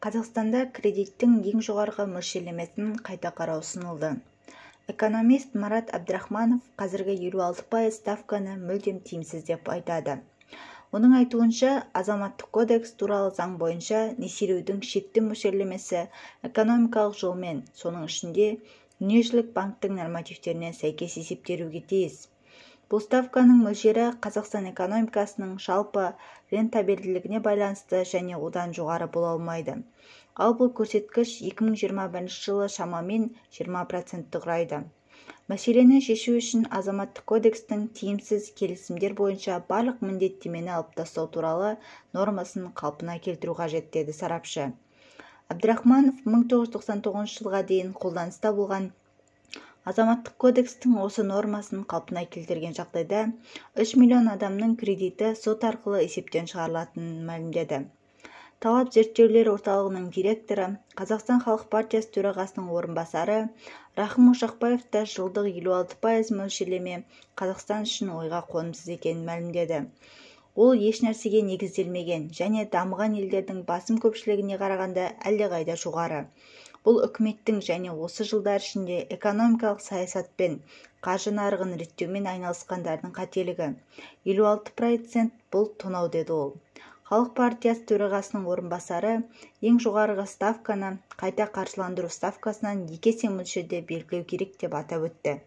Қазақстанда кредиттің ең жоғарғы мөлшерлемесін қайта қарау ұсынылды. Экономист Марат Абдрахманов қазіргі 56% ставканы мүлдем тиімсіз деп айтады. Оның айтуынша, азаматтық кодекс туралы заң бойынша несиелеудің шекті мөлшерлемесі экономикалық жолмен, соның ішінде дүниежүзілік банктің нормативтеріне сәйкес есептелуге тиіс. Бұл ставканың мөлшері Қазақстан экономикасының жалпы рентабелділігіне байланысты және одан жоғары бола алмайды. Ал бұл көрсеткіш 2021 жылы шамамен 20% құрайды. Мәселені шешу үшін азаматтық кодекстің тиімсіз келісімдер бойынша барлық міндеттемені алып тастау туралы нормасын қалпына келтіру қажет, деді сарапшы. Абдрахманов 1999 жылға дейін қолданыста болған азаматтық кодекстің осы нормасын қалпына келтірген жағдайда 3 миллион адамның кредиті сот арқылы есептен шығарылатынын мәлімдеді. Талап зерттеулер орталығының директоры, Қазақстан халық партиясы төрағасының орынбасары Рахым Ошақбаев та жылдық 56% мөлшерлеме Қазақстан үшін ойға қонымсыз екенін мәлімдеді. Ол еш нәрсеге негізделмеген және дамыған елдердің басым көпшілігіне қарағанда әлдеқайда жоғары. Бұл үкіметтің және осы жылдар ішінде экономикалық саясатпен, қаржы нарығын реттеумен айналысқандардың қателігі. 56% бұл тонау, деді ол. Халық партиясы төрағасының орынбасары ең жоғарғы ставканы қайта қаржыландыру ставкасынан 2 есе мөлшерде белгілеу керек деп атап өтті.